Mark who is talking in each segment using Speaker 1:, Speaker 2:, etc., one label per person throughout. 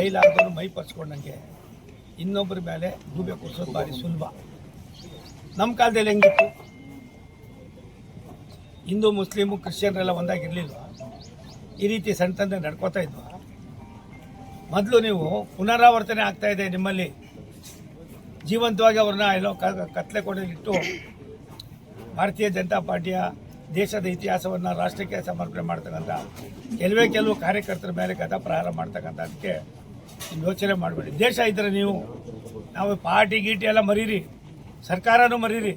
Speaker 1: ಕೈಲಾದವರು ಮೈ ಪರ್ಸ್ಕೊಂಡಂಗೆ ಇನ್ನೊಬ್ಬರ ಮೇಲೆ ಗೂಬೆ ಕೂರಿಸೋದು ಭಾರಿ ಸುಲಭ. ನಮ್ಮ ಕಾಲದಲ್ಲಿ ಹೆಂಗಿತ್ತು? ಹಿಂದೂ ಮುಸ್ಲಿಮು ಕ್ರಿಶ್ಚಿಯನ್ರೆಲ್ಲ ಒಂದಾಗಿರಲಿಲ್ಲ. ಈ ರೀತಿ ಸಣ್ಣ ತಂದೆ ನಡ್ಕೋತಾ ಇದ್ವು. ಮೊದಲು ನೀವು ಪುನರಾವರ್ತನೆ ಆಗ್ತಾ ಇದೆ ನಿಮ್ಮಲ್ಲಿ. ಜೀವಂತವಾಗಿ ಅವ್ರನ್ನ ಎಲ್ಲೋ ಕತ್ಲೆ ಕೊಡಲಿಟ್ಟು ಭಾರತೀಯ ಜನತಾ ಪಾರ್ಟಿಯ ದೇಶದ ಇತಿಹಾಸವನ್ನು ರಾಷ್ಟ್ರಕ್ಕೆ ಸಮರ್ಪಣೆ ಮಾಡ್ತಕ್ಕಂಥ ಕೆಲವು ಕಾರ್ಯಕರ್ತರ ಮೇಲೆ ಗದ ಪ್ರಹಾರ ಮಾಡ್ತಕ್ಕಂಥದ್ದಕ್ಕೆ ಯೋಚನೆ ಮಾಡಬೇಡಿ. ದೇಶ ಇದ್ದರೆ ನಾವು ಪಾರ್ಟಿ ಗೀಟಿ ಎಲ್ಲ ಮರೀರಿ, ಸರ್ಕಾರನೂ ಮರೀರಿ,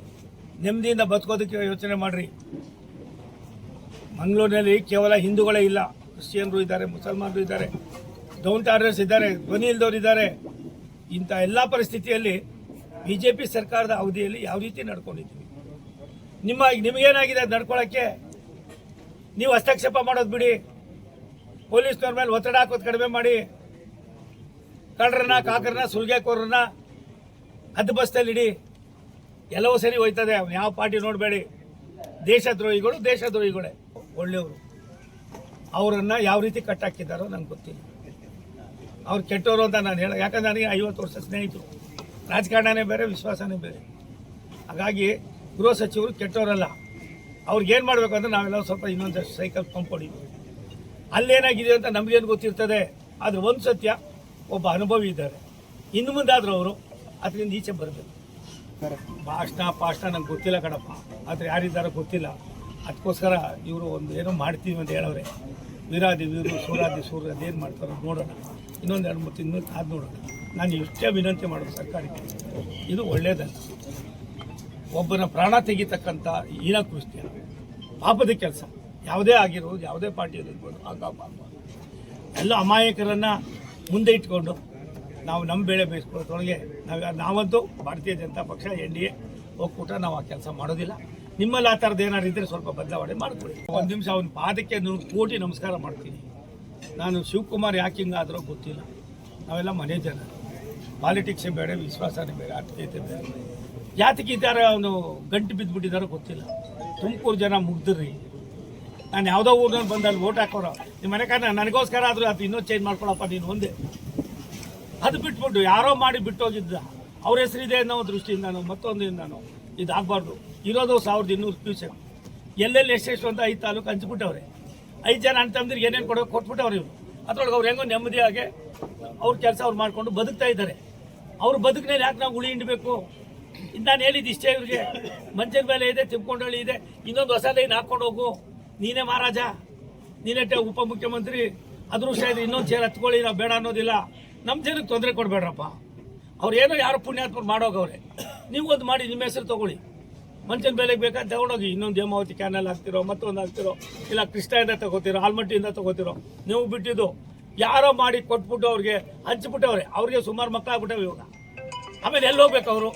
Speaker 1: ನೆಮ್ಮದಿಯಿಂದ ಬದುಕೋದಕ್ಕೆ ಯೋಚನೆ ಮಾಡಿರಿ. ಮಂಗಳೂರಿನಲ್ಲಿ ಕೇವಲ ಹಿಂದೂಗಳೇ ಇಲ್ಲ, ಕ್ರಿಶ್ಚಿಯನ್ರು ಇದ್ದಾರೆ, ಮುಸಲ್ಮಾನರು ಇದ್ದಾರೆ, ಡೌನ್ ಟಾರರ್ಸ್ ಇದ್ದಾರೆ, ಧ್ವನಿ ಇಲ್ದವ್ರು ಇದ್ದಾರೆ. ಇಂಥ ಎಲ್ಲ ಪರಿಸ್ಥಿತಿಯಲ್ಲಿ BJP ಸರ್ಕಾರದ ಅವಧಿಯಲ್ಲಿ ಯಾವ ರೀತಿ ನಡ್ಕೊಂಡಿದ್ದೀವಿ? ನಿಮಗೇನಾಗಿದೆ ಅದು ನಡ್ಕೊಳ್ಳೋಕ್ಕೆ? ನೀವು ಹಸ್ತಕ್ಷೇಪ ಮಾಡೋದು ಬಿಡಿ, ಪೊಲೀಸ್ನವ್ರ ಮೇಲೆ ಒತ್ತಡ ಹಾಕೋದು ಕಡಿಮೆ ಮಾಡಿ, ಕಳ್ಳರನ್ನ ಕಾಕರನ್ನ ಸುಲ್ಗೆಕೋರನ್ನ ಹದ್ದು ಬಸ್ತಲ್ಲಿ ಇಡಿ. ಎಲ್ಲವೂ ಸರಿ ಹೋಯ್ತದೆ. ಯಾವ ಪಾರ್ಟಿ ನೋಡಬೇಡಿ. ದೇಶದ್ರೋಹಿಗಳೇ ಒಳ್ಳೆಯವರು. ಅವರನ್ನು ಯಾವ ರೀತಿ ಕಟ್ಟಾಕಿದ್ದಾರೋ ನನಗೆ ಗೊತ್ತಿಲ್ಲ. ಅವ್ರು ಕೆಟ್ಟವರು ಅಂತ ನಾನು ಹೇಳ, ಯಾಕಂದ್ರೆ ನನಗೆ 50 ವರ್ಷ ಸ್ನೇಹಿತರು. ರಾಜಕಾರಣನೇ ಬೇರೆ, ವಿಶ್ವಾಸನೇ ಬೇರೆ. ಹಾಗಾಗಿ ಗೃಹ ಸಚಿವರು ಕೆಟ್ಟವರಲ್ಲ. ಅವ್ರಿಗೇನು ಮಾಡಬೇಕು ಅಂದರೆ ನಾವೆಲ್ಲ ಸ್ವಲ್ಪ ಇನ್ನೊಂದಷ್ಟು ಸೈಕಲ್ ಪಂಪ್ ಹೊಡಿತೀವಿ. ಅಲ್ಲೇನಾಗಿದೆ ಅಂತ ನಮಗೇನು ಗೊತ್ತಿರ್ತದೆ. ಆದರೆ ಒಂದು ಸತ್ಯ, ಒಬ್ಬ ಅನುಭವಿ ಇದ್ದಾರೆ. ಇನ್ನು ಮುಂದಾದರೂ ಅವರು ಅದರಿಂದ ಈಚೆ ಬರಬೇಕು. ಭಾಷಣ ನಂಗೆ ಗೊತ್ತಿಲ್ಲ ಕಣಪ್ಪ, ಆದರೆ ಯಾರಿದ್ದಾರೋ ಗೊತ್ತಿಲ್ಲ. ಅದಕ್ಕೋಸ್ಕರ ಇವರು ಒಂದು ಏನೋ ಮಾಡ್ತೀವಿ ಅಂತ ಹೇಳವ್ರೆ. ವೀರಾದಿ ವೀರು ಸೂರಾದಿ ಸೂರ್ಯ ಅದೇನು ಮಾಡ್ತಾರೋ ನೋಡೋಣ. ಇನ್ನೊಂದು 2-3 ತಿಂಗಳು ಕಾದು ನೋಡೋಣ. ನಾನು ಇಷ್ಟೇ ವಿನಂತಿ ಮಾಡೋದು ಸರ್ಕಾರಕ್ಕೆ, ಇದು ಒಳ್ಳೆಯದಲ್ಲ. ಒಬ್ಬನ ಪ್ರಾಣ ತೆಗಿತಕ್ಕಂಥ ಹೀನ ಕೃತ್ಯ, ಪಾಪದ ಕೆಲಸ. ಯಾವುದೇ ಆಗಿರ್ಬೋದು, ಯಾವುದೇ ಪಾರ್ಟಿಯಲ್ಲಿರ್ಬೋದು, ಎಲ್ಲ ಅಮಾಯಕರನ್ನು ಮುಂದೆ ಇಟ್ಕೊಂಡು ನಾವು ನಮ್ಮ ಬೆಳೆ ಬೇಯಿಸ್ಕೊಳ್ಳೋದ್ರೊಳಗೆ ನಾವಂತೂ ಭಾರತೀಯ ಜನತಾ ಪಕ್ಷ NDA ಒಕ್ಕೂಟ ನಾವು ಆ ಕೆಲಸ ಮಾಡೋದಿಲ್ಲ. ನಿಮ್ಮಲ್ಲಿ ಆ ಥರದ್ದು ಏನಾದ್ರು ಇದ್ದರೆ ಸ್ವಲ್ಪ ಬದಲಾವಣೆ ಮಾಡಿಕೊಡಿ. ಒಂದು ನಿಮಿಷ ಅವನ ಪಾದಕ್ಕೆ 100 ಕೋಟಿ ನಮಸ್ಕಾರ ಮಾಡ್ತೀನಿ. ನಾನು ಶಿವಕುಮಾರ್ ಯಾಕೆ ಹಿಂಗಾದರೂ ಗೊತ್ತಿಲ್ಲ. ನಾವೆಲ್ಲ ಮನೆ ಜನ, ಪಾಲಿಟಿಕ್ಸೇ ಬೇಡ, ವಿಶ್ವಾಸನೇ ಬೇಡ, ಆರ್ಥಿಕತೆ ಬೇಡ. ಯಾತಕ್ಕೆ ಈ ಥರ ಅವನು ಗಂಟು ಬಿದ್ದುಬಿಟ್ಟಿದ್ದಾರೋ ಗೊತ್ತಿಲ್ಲ. ತುಮಕೂರು ಜನ ಮುಗ್ದ್ರಿ. ನಾನು ಯಾವುದೋ ಊರಿನಲ್ಲಿ ಬಂದು ಅಲ್ಲಿ ಓಟ್ ಹಾಕೋರು. ನಿಮ್ಮ ಮನೆ ಕಾರಣ ನನಗೋಸ್ಕರ ಆದರೂ ಅದು ಇನ್ನೂ ಚೇಂಜ್ ಮಾಡ್ಕೊಳಪ್ಪ ನೀನು ಒಂದೇ. ಅದು ಬಿಟ್ಬಿಟ್ಟು ಯಾರೋ ಮಾಡಿ ಬಿಟ್ಟೋಗಿದ್ದ ಅವ್ರ ಹೆಸರಿದೆ ಅನ್ನೋ ದೃಷ್ಟಿಯಿಂದನೋ ಮತ್ತೊಂದಿಂದನೋ ಇದಾಗಬಾರ್ದು. ಇರೋದು 1200 ಕ್ಯೂಸೆಕ್. ಎಲ್ಲೆಲ್ಲಿ ಎಷ್ಟೆಷ್ಟು ಅಂತ 5 ತಾಲೂಕು ಹಂಚ್ಬಿಟ್ಟವ್ರೆ. 5 ಜನ ಅಣ್ಣ ತಮ್ಮದಿರಿಗೆ ಏನೇನು ಕೊಟ್ಬಿಟ್ಟವ್ರು ಇವರು. ಅದ್ರೊಳಗೆ ಅವ್ರು ಹೆಂಗೋ ನೆಮ್ಮದಿಯಾಗೆ ಅವ್ರ ಕೆಲಸ ಅವ್ರು ಮಾಡಿಕೊಂಡು ಬದುಕ್ತಾ ಇದ್ದಾರೆ. ಅವ್ರ ಬದುಕಿನಲ್ಲಿ ಯಾಕೆ ನಾವು ಉಳಿ ಹಿಂಡಬೇಕು? ನಾನು ಹೇಳಿದ್ದು ಇಷ್ಟೇ, ಇವ್ರಿಗೆ ಮಂಚದ ಮೇಲೆ ಇದೆ, ತಿಮ್ಕೊಂಡಳ್ಳಿ ಇದೆ, ಇನ್ನೊಂದು ಹೊಸ ಲೈನ್ ಹಾಕ್ಕೊಂಡು ಹೋಗು. ನೀನೇ ಮಹಾರಾಜ, ನೀನೇ ಉಪಮುಖ್ಯಮಂತ್ರಿ, ಅದೃಷ್ಟ ಇದ್ರೆ ಇನ್ನೊಂದು ಚೇರ್ ಹತ್ಕೊಳ್ಳಿ, ನಾವು ಬೇಡ ಅನ್ನೋದಿಲ್ಲ. ನಮ್ಮ ಜನಕ್ಕೆ ತೊಂದರೆ ಕೊಡಬೇಡ್ರಪ್ಪ. ಅವ್ರು ಏನೋ ಯಾರು ಪುಣ್ಯಾತ್ಮರು ಮಾಡೋಗವ್ರೆ. ನೀವು ಒಂದು ಮಾಡಿ ನಿಮ್ಮ ಹೆಸರು ತೊಗೊಳ್ಳಿ. ಮಂಚನ ಬೆಲೆಗೆ ಬೇಕಾದ್ರೆ ತಗೊಂಡೋಗಿ. ಇನ್ನೊಂದು ಹೇಮಾವತಿ ಕ್ಯಾನಲ್ ಹಾಕ್ತಿರೋ, ಮತ್ತೊಂದು ಹಾಕ್ತಿರೋ, ಇಲ್ಲ ಕೃಷ್ಣದಿಂದ ತಗೋತಿರೋ, ಆಲ್ಮಟ್ಟಿಯಿಂದ ತಗೋತಿರೋ. ನೀವು ಬಿಟ್ಟಿದ್ದು ಯಾರೋ ಮಾಡಿ ಕೊಟ್ಬಿಟ್ಟು ಅವ್ರಿಗೆ ಹಂಚ್ಬಿಟ್ಟವ್ರೆ. ಅವ್ರಿಗೆ ಸುಮಾರು ಮಕ್ಕಳಾಗ್ಬಿಟ್ಟವೆ ಇವಾಗ. ಆಮೇಲೆ ಎಲ್ಲಿ ಹೋಗ್ಬೇಕು ಅವರು?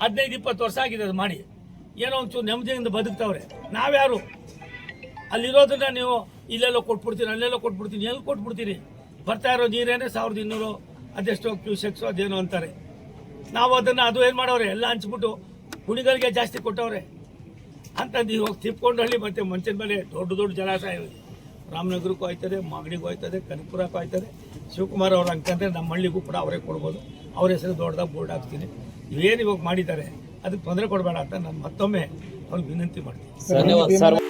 Speaker 1: 15-20 ವರ್ಷ ಆಗಿದೆ ಅದು ಮಾಡಿ. ಏನೋ ಒಂಚೂರು ನೆಮ್ಮದಿಯಿಂದ ಬದುಕ್ತವ್ರೆ. ನಾವ್ಯಾರು? ಅಲ್ಲಿರೋದನ್ನ ನೀವು ಇಲ್ಲೆಲ್ಲೋ ಕೊಟ್ಬಿಡ್ತೀನಿ, ಅಲ್ಲೆಲ್ಲೋ ಕೊಟ್ಬಿಡ್ತೀನಿ. ಎಲ್ಲಿ ಕೊಟ್ಬಿಡ್ತೀನಿ? ಬರ್ತಾ ಇರೋ ನೀರೇನೆ 1200 ಅದೆಷ್ಟೋ ಕ್ಯೂಸೆಕ್ಸು ಅದೇನೋ ಅಂತಾರೆ. ನಾವು ಅದನ್ನು ಅದು ಏನು ಮಾಡೋರೆ, ಎಲ್ಲ ಹಂಚ್ಬಿಟ್ಟು ಕುಣಿಗಳಿಗೆ ಜಾಸ್ತಿ ಕೊಟ್ಟವ್ರೆ ಅಂತಂದು ಇವಾಗ ತಿಪ್ಕೊಂಡಳ್ಳಿ ಮತ್ತು ಮಂಚನ ಮೇಲೆ ದೊಡ್ಡ ಜಲಾಶಯ ಇದೆ. ರಾಮನಗರಕ್ಕೂ ಆಯ್ತದೆ, ಮಾಗಡಿಗೂ ಆಯ್ತದೆ, ಕನಕಪುರಕ್ಕೂ ಆಯ್ತದೆ. ಶಿವಕುಮಾರ್ ಅವ್ರು ಅಂತಂದರೆ ನಮ್ಮ ಹಳ್ಳಿಗೂ ಕೂಡ ಅವರೇ ಕೊಡ್ಬೋದು. ಅವ್ರ ಹೆಸರು ದೊಡ್ಡದಾಗಿ ಬೋರ್ಡ್ ಹಾಕ್ತೀನಿ. ಇವೇನು ಇವಾಗ ಮಾಡಿದ್ದಾರೆ ಅದಕ್ಕೆ ತೊಂದರೆ ಕೊಡಬೇಡ ಅಂತ ನಾನು ಮತ್ತೊಮ್ಮೆ ಅವ್ರಿಗೆ ವಿನಂತಿ ಮಾಡ್ತೀನಿ.